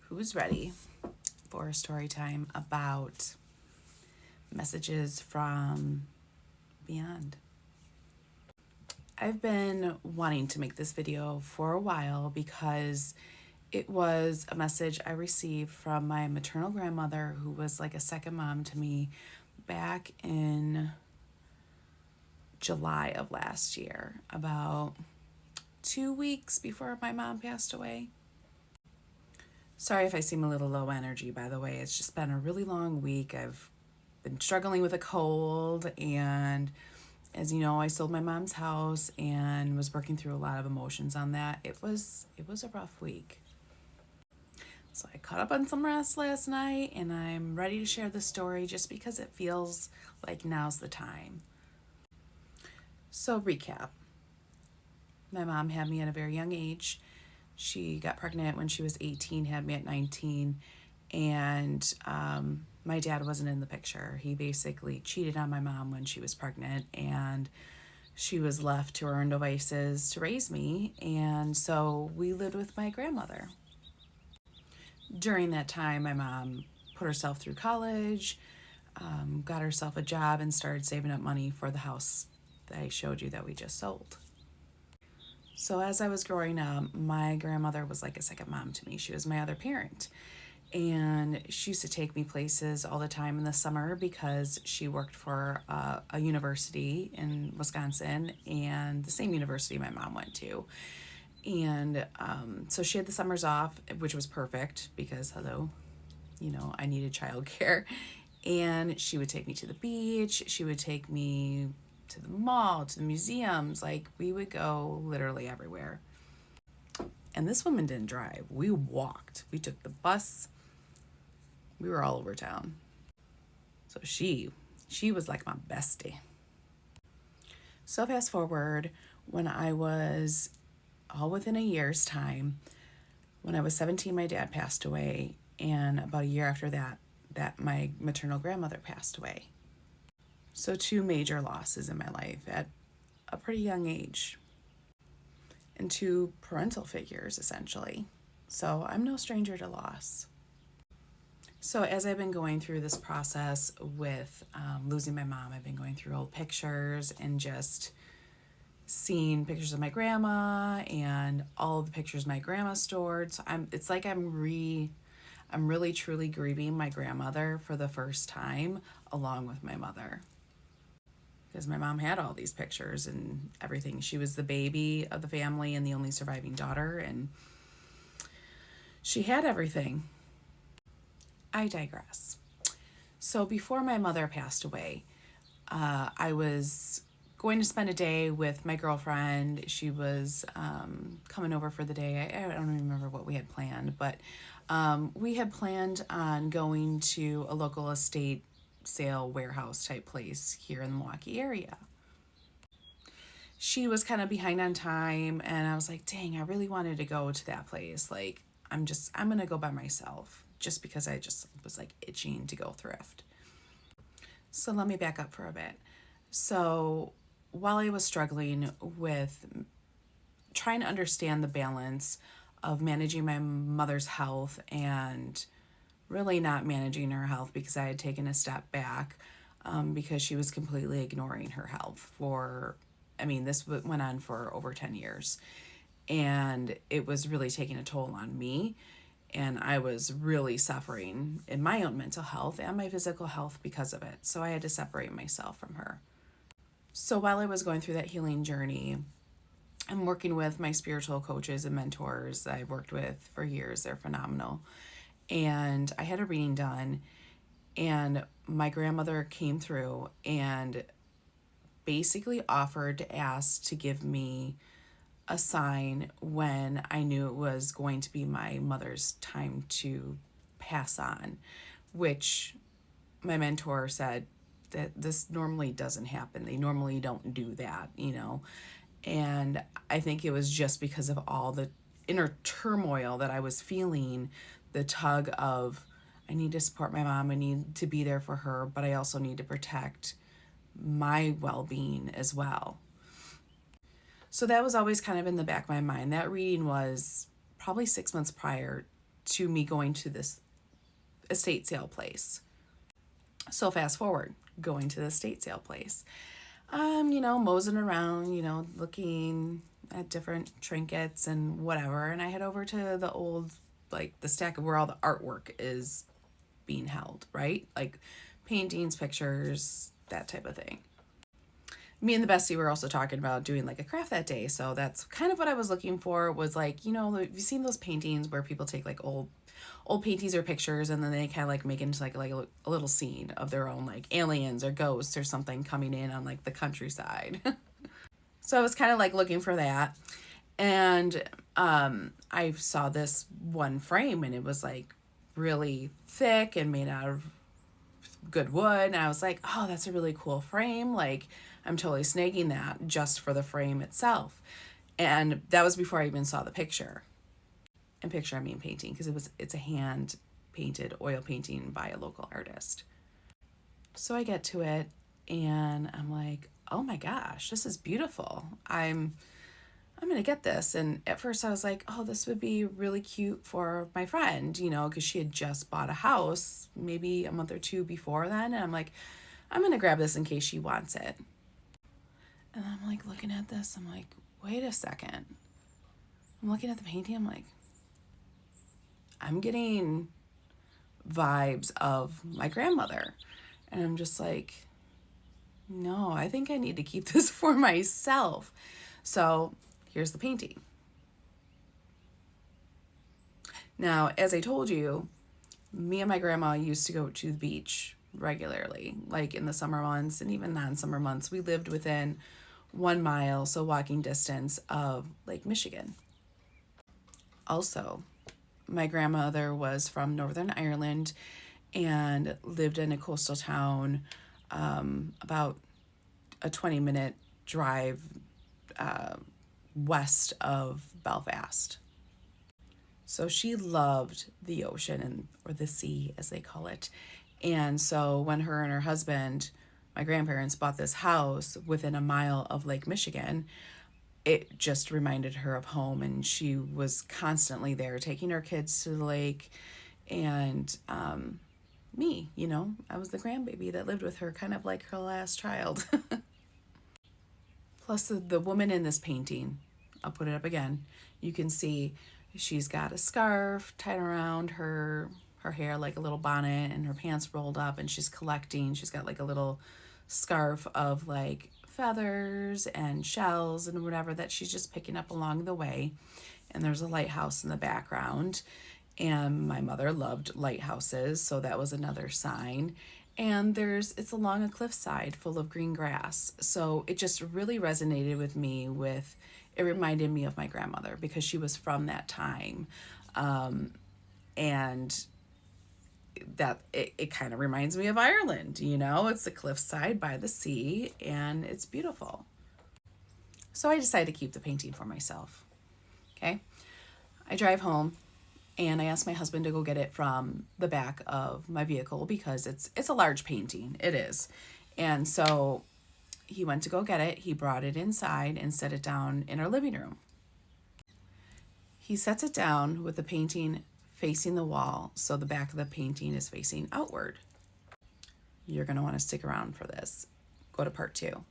Who's ready for a story time about messages from beyond? I've been wanting to make this video for a while because it was a message I received from my maternal grandmother, who was like a second mom to me, back in July of last year, about 2 weeks before my mom passed away. Sorry if I seem a little low energy, by the way. It's just been a really long week. I've been struggling with a cold, and as you know, I sold my mom's house and was working through a lot of emotions on that. It was a rough week. So I caught up on some rest last night, and I'm ready to share the story just because it feels like now's the time. So recap. My mom had me at a very young age. She got pregnant when she was 18, had me at 19, and my dad wasn't in the picture. He basically cheated on my mom when she was pregnant, and she was left to her own devices to raise me, and so we lived with my grandmother. During that time, my mom put herself through college, got herself a job, and started saving up money for the house that I showed you that we just sold. So as I was growing up, my grandmother was like a second mom to me. She was my other parent. And she used to take me places all the time in the summer because she worked for a university in Wisconsin, and the same university my mom went to. And so she had the summers off, which was perfect because, hello, I needed childcare. And she would take me to the beach. She would take me to the mall, to the museums. Like, we would go literally everywhere. And this woman didn't drive. We walked. We took the bus. We were all over town. So she was like my bestie. So fast forward, when I was all within a year's time, when I was 17, my dad passed away. And about a year after that my maternal grandmother passed away. So 2 major losses in my life at a pretty young age, and 2 parental figures, essentially. So I'm no stranger to loss. So as I've been going through this process with losing my mom, I've been going through old pictures and just seeing pictures of my grandma and all of the pictures my grandma stored. So it's like I'm really truly grieving my grandmother for the first time, along with my mother. Because my mom had all these pictures and everything. She was the baby of the family and the only surviving daughter, and she had everything. I digress. So before my mother passed away, I was going to spend a day with my girlfriend. She was coming over for the day. I don't even remember what we had planned, but we had planned on going to a local estate sale warehouse type place here in the Milwaukee area. She was kind of behind on time, and I was like, dang, I really wanted to go to that place. Like, I'm going to go by myself just because I just was like itching to go thrift. So let me back up for a bit. So while I was struggling with trying to understand the balance of managing my mother's health and really not managing her health, because I had taken a step back because she was completely ignoring her health this went on for over 10 years. And it was really taking a toll on me. And I was really suffering in my own mental health and my physical health because of it. So I had to separate myself from her. So while I was going through that healing journey, I'm working with my spiritual coaches and mentors that I've worked with for years. They're phenomenal. And I had a reading done, and my grandmother came through and basically offered to ask to give me a sign when I knew it was going to be my mother's time to pass on, which my mentor said that this normally doesn't happen. They normally don't do that, And I think it was just because of all the inner turmoil that I was feeling, the tug of, I need to support my mom, I need to be there for her, but I also need to protect my well-being as well. So that was always kind of in the back of my mind. That reading was probably 6 months prior to me going to this estate sale place. So fast forward, going to the estate sale place. Moseying around, looking at different trinkets and whatever. And I head over to the old, like the stack of where all the artwork is being held, right? Like paintings, pictures, that type of thing. Me and the bestie were also talking about doing like a craft that day. So that's kind of what I was looking for, was like, have you seen those paintings where people take like old paintings or pictures and then they kind of like make it into like a little scene of their own, like aliens or ghosts or something coming in on like the countryside. So I was kind of like looking for that. And I saw this one frame and it was like really thick and made out of good wood. And I was like, oh, that's a really cool frame. Like, I'm totally snagging that just for the frame itself. And that was before I even saw the picture. And picture, I mean painting, because it's a hand painted oil painting by a local artist. So I get to it and I'm like, oh my gosh, this is beautiful. I'm gonna get this. And at first I was like, oh, this would be really cute for my friend, because she had just bought a house maybe a month or two before then. And I'm like, I'm gonna grab this in case she wants it. And I'm like looking at this, I'm like, wait a second. I'm looking at the painting, I'm like, I'm getting vibes of my grandmother. And I'm just like, no, I think I need to keep this for myself. So here's the painting. Now, as I told you, me and my grandma used to go to the beach regularly, like in the summer months and even non-summer months. We lived within 1 mile, so walking distance, of Lake Michigan. Also, my grandmother was from Northern Ireland and lived in a coastal town about a 20-minute drive west of Belfast. So she loved the ocean, or the sea as they call it. And so when her and her husband, my grandparents, bought this house within 1 mile of Lake Michigan, it just reminded her of home, and she was constantly there taking her kids to the lake. And me, I was the grandbaby that lived with her, kind of like her last child. Plus the woman in this painting, I'll put it up again, you can see she's got a scarf tied around her hair like a little bonnet, and her pants rolled up, and she's collecting. She's got like a little scarf of like feathers and shells and whatever that she's just picking up along the way. And there's a lighthouse in the background, and my mother loved lighthouses, so that was another sign. And it's along a cliffside full of green grass, so it just really resonated with me. It reminded me of my grandmother because she was from that time. And that it kind of reminds me of Ireland. It's the cliffside by the sea, and it's beautiful. So I decided to keep the painting for myself. Okay, I drive home and I asked my husband to go get it from the back of my vehicle because it's a large painting. It is. And so he went to go get it. He brought it inside and set it down in our living room. He sets it down with the painting facing the wall, so the back of the painting is facing outward. You're going to want to stick around for this. Go to part 2.